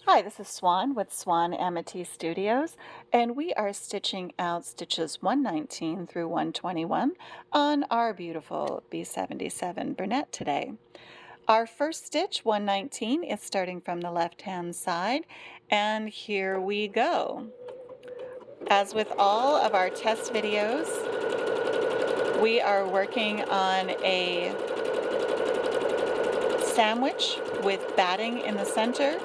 Hi, this is Swan with Swan Amity Studios, and we are stitching out stitches 119 through 121 on our beautiful B-77 Bernette today. Our first stitch, 119, is starting from the left-hand side, and here we go. As with all of our test videos, we are working on a sandwich with batting in the center.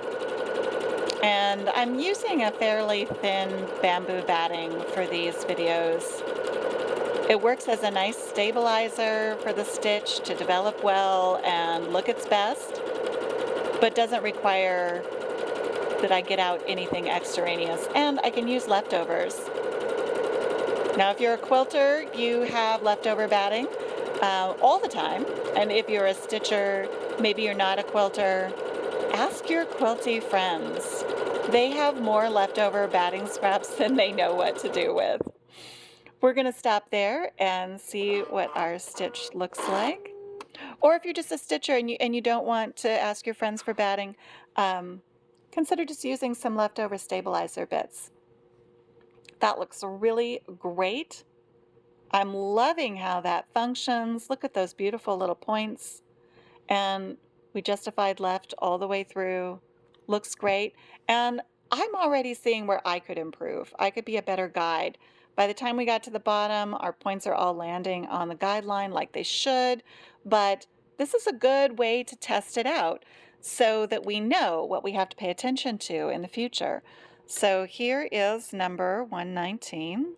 And I'm using a fairly thin bamboo batting for these videos. It works as a nice stabilizer for the stitch to develop well and look its best, but doesn't require that I get out anything extraneous, and I can use leftovers. Now, if you're a quilter, you have leftover batting all the time, and if you're a stitcher, maybe you're not a quilter, ask your quilty friends. They have more leftover batting scraps than they know what to do with. We're going to stop there and see what our stitch looks like. Or if you're just a stitcher and you don't want to ask your friends for batting, consider just using some leftover stabilizer bits. That looks really great. I'm loving how that functions. Look at those beautiful little points. And we justified left all the way through. Looks great. And I'm already seeing where I could improve. I could be a better guide. By the time we got to the bottom, our points are all landing on the guideline like they should, but this is a good way to test it out so that we know what we have to pay attention to in the future. So here is number 119,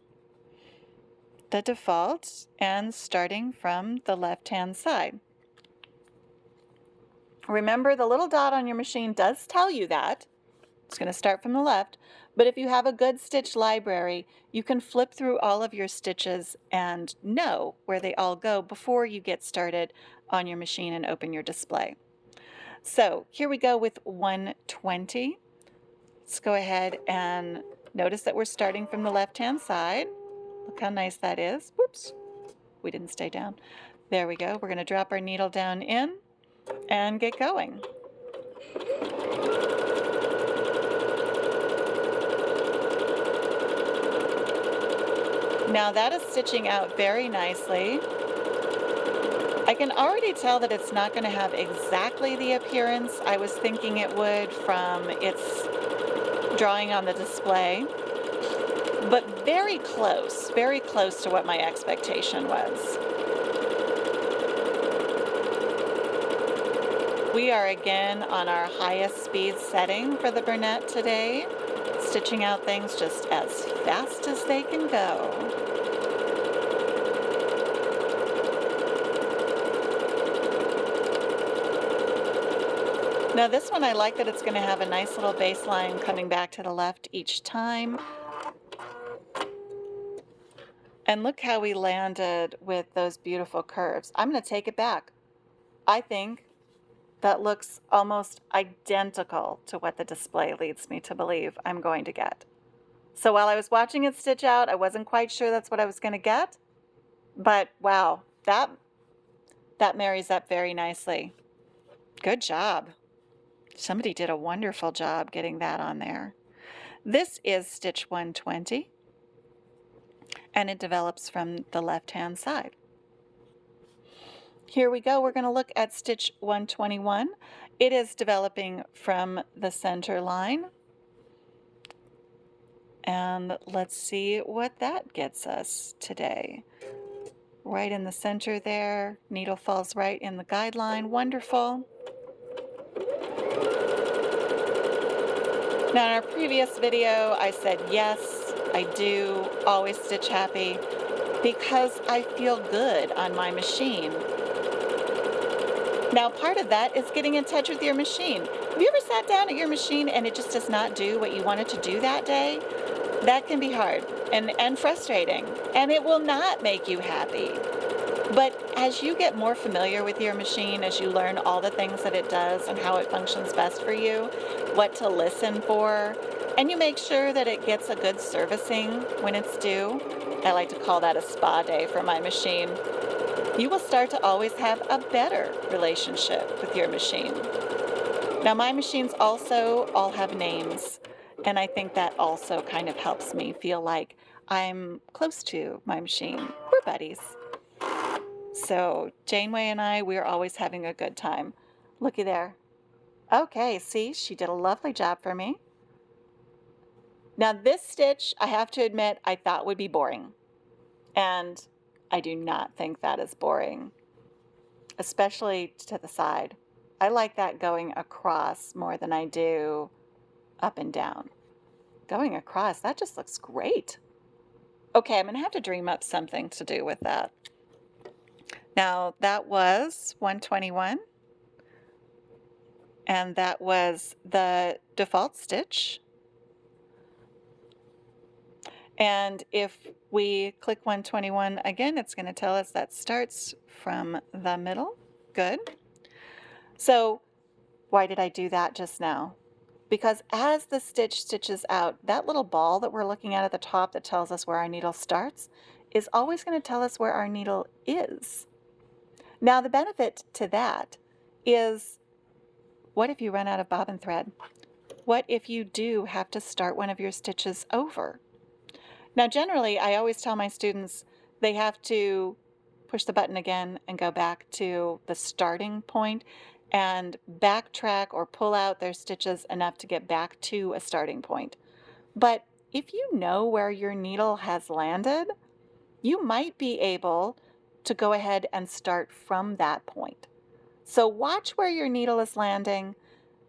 the default, and starting from the left-hand side. Remember, the little dot on your machine does tell you that. It's going to start from the left, but if you have a good stitch library, you can flip through all of your stitches and know where they all go before you get started on your machine and open your display. So here we go with 120. Let's go ahead and notice that we're starting from the left-hand side. Look how nice that is. Whoops, we didn't stay down. There we go. We're going to drop our needle down in and get going. Now that is stitching out very nicely. I can already tell that it's not going to have exactly the appearance I was thinking it would from its drawing on the display, but very close to what my expectation was. We are again on our highest speed setting for the Bernette today, stitching out things just as fast as they can go. Now this one, I like that it's going to have a nice little baseline coming back to the left each time. And look how we landed with those beautiful curves. I'm going to take it back. I think that looks almost identical to what the display leads me to believe I'm going to get. So while I was watching it stitch out, I wasn't quite sure that's what I was going to get. But wow, that marries up very nicely. Good job. Somebody did a wonderful job getting that on there. This is stitch 120, and it develops from the left-hand side. Here we go. We're going to look at stitch 121. It is developing from the center line. And let's see what that gets us today. Right in the center there. Needle falls right in the guideline. Wonderful. Now in our previous video, I said yes, I do always stitch happy because I feel good on my machine. Now part of that is getting in touch with your machine. Have you ever sat down at your machine and it just does not do what you wanted to do that day? That can be hard and frustrating, and it will not make you happy. But as you get more familiar with your machine, as you learn all the things that it does and how it functions best for you, what to listen for, and you make sure that it gets a good servicing when it's due, I like to call that a spa day for my machine, you will start to always have a better relationship with your machine. Now my machines also all have names, and I think that also kind of helps me feel like I'm close to my machine. We're buddies. So Janeway and I, we're always having a good time. Looky there. Okay, see, she did a lovely job for me. Now this stitch, I have to admit, I thought would be boring. And I do not think that is boring, especially to the side. I like that going across more than I do up and down. Going across, that just looks great. Okay, I'm gonna have to dream up something to do with that. Now that was 121, and that was the default stitch. And if we click 121 again, it's going to tell us that starts from the middle. Good. So why did I do that just now? Because as the stitch stitches out, that little ball that we're looking at the top that tells us where our needle starts is always going to tell us where our needle is. Now the benefit to that is, what if you run out of bobbin thread? What if you do have to start one of your stitches over? Now, generally, I always tell my students they have to push the button again and go back to the starting point and backtrack or pull out their stitches enough to get back to a starting point. But if you know where your needle has landed, you might be able to go ahead and start from that point. So watch where your needle is landing.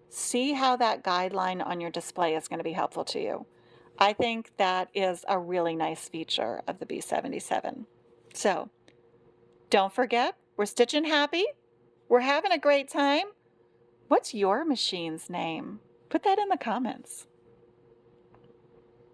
See how that guideline on your display is going to be helpful to you. I think that is a really nice feature of the B-77. So don't forget, we're stitching happy. We're having a great time. What's your machine's name? Put that in the comments.